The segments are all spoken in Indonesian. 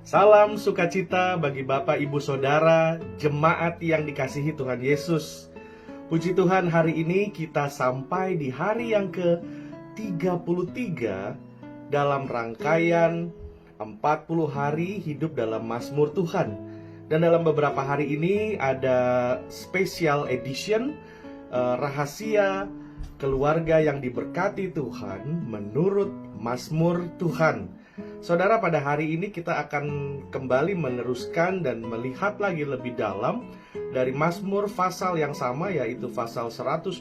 Salam sukacita bagi Bapak, Ibu, Saudara, jemaat yang dikasihi Tuhan Yesus. Puji Tuhan, hari ini kita sampai di hari yang ke-33 dalam rangkaian 40 hari hidup dalam Mazmur Tuhan. Dan dalam beberapa hari ini ada special edition, rahasia keluarga yang diberkati Tuhan menurut Mazmur Tuhan. Saudara, pada hari ini kita akan kembali meneruskan dan melihat lagi lebih dalam dari Mazmur pasal yang sama, yaitu pasal 128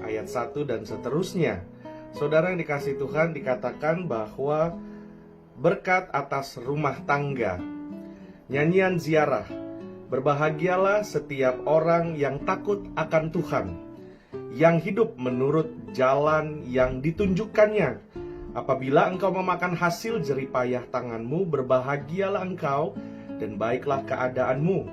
ayat 1 dan seterusnya. Saudara yang dikasihi Tuhan, dikatakan bahwa berkat atas rumah tangga, nyanyian ziarah, berbahagialah setiap orang yang takut akan Tuhan, yang hidup menurut jalan yang ditunjukkannya. Apabila engkau memakan hasil jeripayah tanganmu, berbahagialah engkau dan baiklah keadaanmu.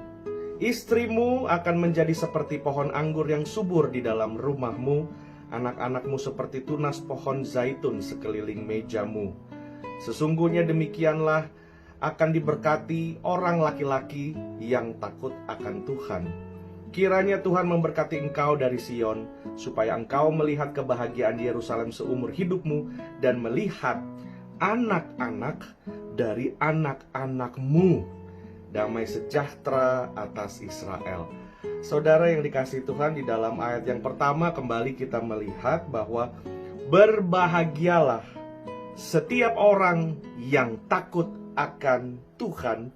Istrimu akan menjadi seperti pohon anggur yang subur di dalam rumahmu, anak-anakmu seperti tunas pohon zaitun sekeliling mejamu. Sesungguhnya demikianlah akan diberkati orang laki-laki yang takut akan Tuhan. Kiranya Tuhan memberkati engkau dari Sion, supaya engkau melihat kebahagiaan di Yerusalem seumur hidupmu, dan melihat anak-anak dari anak-anakmu. Damai sejahtera atas Israel. Saudara yang dikasihi Tuhan, di dalam ayat yang pertama kembali kita melihat bahwa berbahagialah setiap orang yang takut akan Tuhan,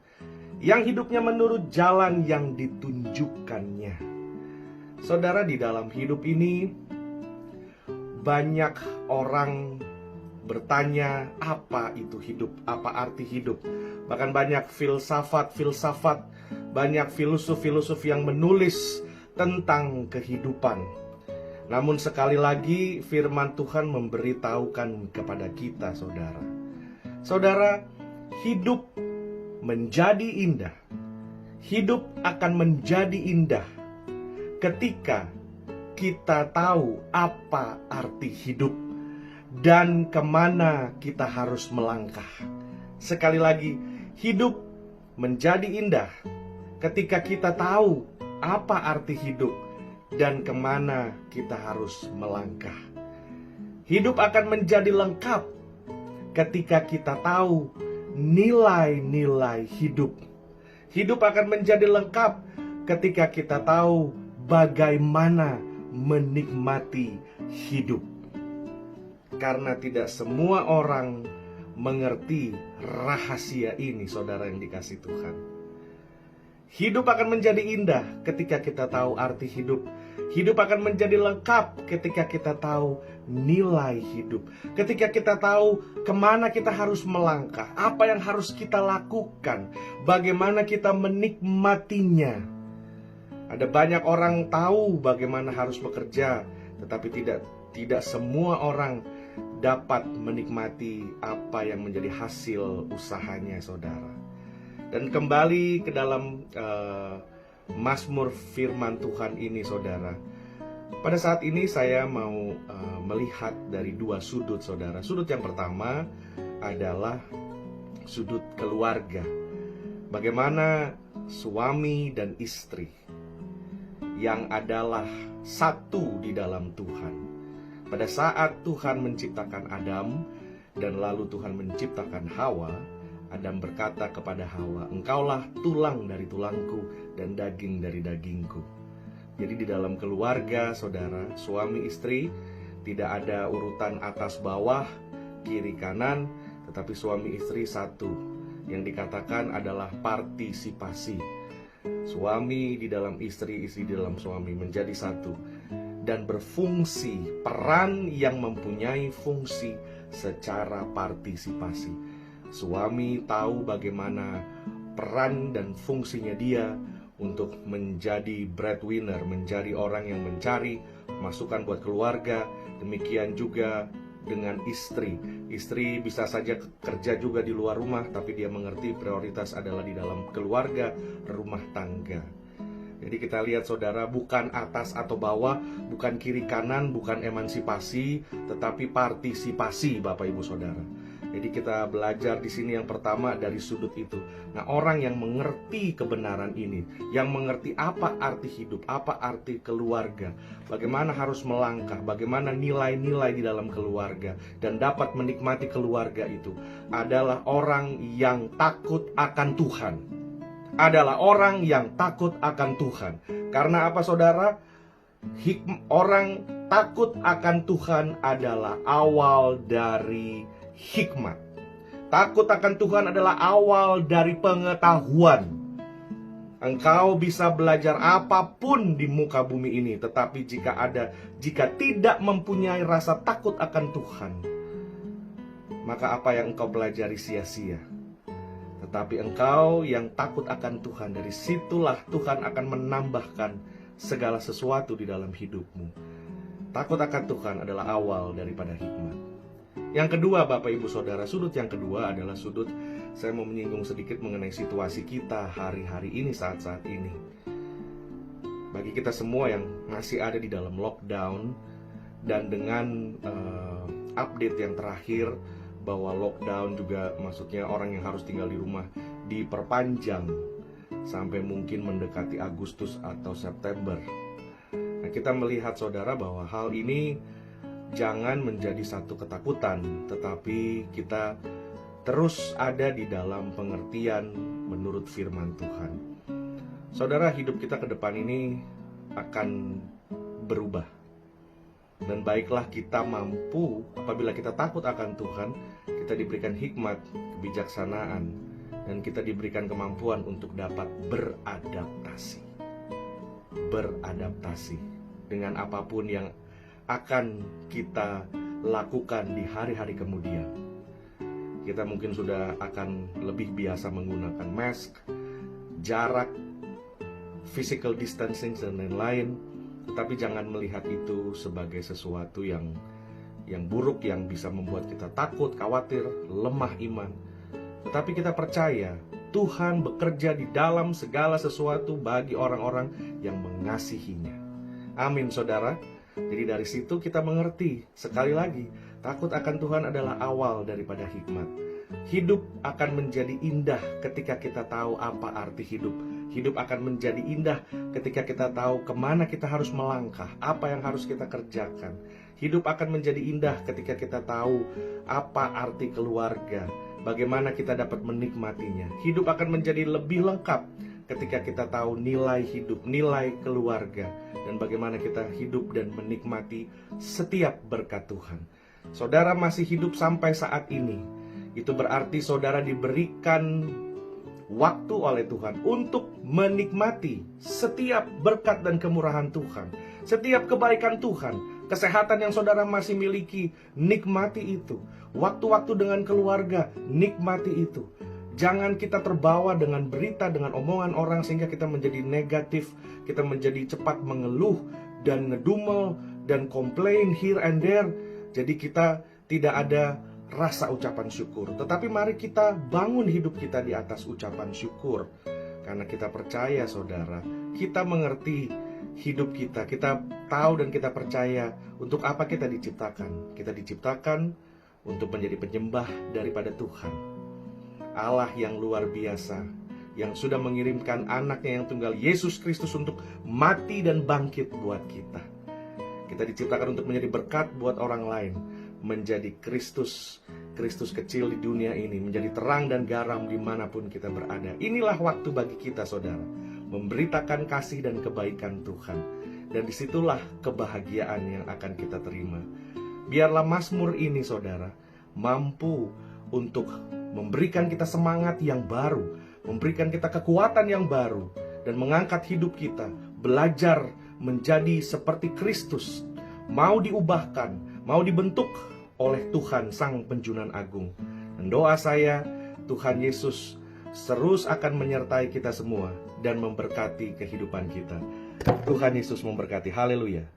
yang hidupnya menurut jalan yang ditunjukkannya. Saudara, di dalam hidup ini banyak orang bertanya, apa itu hidup? Apa arti hidup? Bahkan banyak filsafat, banyak filosof yang menulis tentang kehidupan. Namun sekali lagi firman Tuhan memberitahukan kepada kita, saudara. Saudara, hidup menjadi indah. Hidup akan menjadi indah ketika kita tahu apa arti hidup dan kemana kita harus melangkah. Sekali lagi, hidup menjadi indah ketika kita tahu apa arti hidup dan kemana kita harus melangkah. Hidup akan menjadi lengkap ketika kita tahu nilai-nilai hidup. Hidup akan menjadi lengkap ketika kita tahu bagaimana menikmati hidup. Karena tidak semua orang mengerti rahasia ini, saudara yang dikasihi Tuhan. Hidup akan menjadi indah ketika kita tahu arti hidup. Hidup akan menjadi lengkap ketika kita tahu nilai hidup. Ketika kita tahu kemana kita harus melangkah, apa yang harus kita lakukan, bagaimana kita menikmatinya. Ada banyak orang tahu bagaimana harus bekerja, tetapi tidak semua orang dapat menikmati apa yang menjadi hasil usahanya, saudara. Dan kembali ke dalam Mazmur firman Tuhan ini, saudara. Pada saat ini saya mau melihat dari dua sudut, saudara. Sudut yang pertama adalah sudut keluarga. Bagaimana suami dan istri yang adalah satu di dalam Tuhan. Pada saat Tuhan menciptakan Adam dan lalu Tuhan menciptakan Hawa, Adam berkata kepada Hawa, engkaulah tulang dari tulangku dan daging dari dagingku. Jadi di dalam keluarga, saudara, suami istri tidak ada urutan atas bawah, kiri kanan, tetapi suami istri satu. Yang dikatakan adalah partisipasi. Suami di dalam istri, istri di dalam suami menjadi satu. Dan berfungsi, peran yang mempunyai fungsi secara partisipasi. Suami tahu bagaimana peran dan fungsinya dia untuk menjadi breadwinner, menjadi orang yang mencari masukan buat keluarga. Demikian juga dengan istri. Istri bisa saja kerja juga di luar rumah, tapi dia mengerti prioritas adalah di dalam keluarga, rumah tangga. Jadi kita lihat, saudara, bukan atas atau bawah, bukan kiri kanan, bukan emansipasi, tetapi partisipasi, Bapak Ibu Saudara. Jadi kita belajar di sini yang pertama dari sudut itu. Nah, orang yang mengerti kebenaran ini, yang mengerti apa arti hidup, apa arti keluarga, bagaimana harus melangkah, bagaimana nilai-nilai di dalam keluarga, dan dapat menikmati keluarga itu, adalah orang yang takut akan Tuhan. Adalah orang yang takut akan Tuhan. Karena apa, saudara? Orang takut akan Tuhan adalah awal dari hikmat. Takut akan Tuhan adalah awal dari pengetahuan. Engkau bisa belajar apapun di muka bumi ini, tetapi jika tidak mempunyai rasa takut akan Tuhan, maka apa yang engkau pelajari sia-sia. Tetapi engkau yang takut akan Tuhan, dari situlah Tuhan akan menambahkan segala sesuatu di dalam hidupmu. Takut akan Tuhan adalah awal daripada hikmat. Yang kedua, Bapak Ibu Saudara, sudut yang kedua adalah sudut, saya mau menyinggung sedikit mengenai situasi kita hari-hari ini, saat-saat ini. Bagi kita semua yang masih ada di dalam lockdown, dan dengan update yang terakhir bahwa lockdown juga maksudnya orang yang harus tinggal di rumah diperpanjang sampai mungkin mendekati Agustus atau September. Nah, kita melihat, saudara, bahwa hal ini jangan menjadi satu ketakutan, tetapi kita terus ada di dalam pengertian menurut firman Tuhan. Saudara, hidup kita ke depan ini akan berubah. Dan baiklah kita mampu, apabila kita takut akan Tuhan, kita diberikan hikmat, kebijaksanaan, dan kita diberikan kemampuan untuk dapat beradaptasi. Beradaptasi dengan apapun yang akan kita lakukan di hari-hari kemudian. Kita mungkin sudah akan lebih biasa menggunakan mask, jarak, physical distancing, dan lain-lain. Tapi jangan melihat itu sebagai sesuatu yang buruk, yang bisa membuat kita takut, khawatir, lemah iman. Tetapi kita percaya Tuhan bekerja di dalam segala sesuatu bagi orang-orang yang mengasihinya. Amin, saudara. Jadi dari situ kita mengerti, sekali lagi, takut akan Tuhan adalah awal daripada hikmat. Hidup akan menjadi indah ketika kita tahu apa arti hidup. Hidup akan menjadi indah ketika kita tahu kemana kita harus melangkah, apa yang harus kita kerjakan. Hidup akan menjadi indah ketika kita tahu apa arti keluarga, bagaimana kita dapat menikmatinya. Hidup akan menjadi lebih lengkap ketika kita tahu nilai hidup, nilai keluarga, dan bagaimana kita hidup dan menikmati setiap berkat Tuhan. Saudara masih hidup sampai saat ini, itu berarti saudara diberikan waktu oleh Tuhan untuk menikmati setiap berkat dan kemurahan Tuhan, setiap kebaikan Tuhan. Kesehatan yang saudara masih miliki, nikmati itu. Waktu-waktu dengan keluarga, nikmati itu. Jangan kita terbawa dengan berita, dengan omongan orang sehingga kita menjadi negatif, kita menjadi cepat mengeluh dan ngedumel dan komplain here and there. Jadi kita tidak ada rasa ucapan syukur. Tetapi mari kita bangun hidup kita di atas ucapan syukur. Karena kita percaya, saudara, kita mengerti hidup kita. Kita tahu dan kita percaya untuk apa kita diciptakan. Kita diciptakan untuk menjadi penyembah daripada Tuhan. Allah yang luar biasa, yang sudah mengirimkan anaknya yang tunggal, Yesus Kristus, untuk mati dan bangkit buat kita. Kita diciptakan untuk menjadi berkat buat orang lain, menjadi Kristus kecil di dunia ini, menjadi terang dan garam dimanapun kita berada. Inilah waktu bagi kita, saudara, memberitakan kasih dan kebaikan Tuhan. Dan disitulah kebahagiaan yang akan kita terima. Biarlah Mazmur ini, saudara, mampu untuk memberikan kita semangat yang baru, memberikan kita kekuatan yang baru, dan mengangkat hidup kita, belajar menjadi seperti Kristus, mau diubahkan, mau dibentuk oleh Tuhan Sang Penjunan Agung. Dan doa saya, Tuhan Yesus terus akan menyertai kita semua dan memberkati kehidupan kita. Tuhan Yesus memberkati. Haleluya.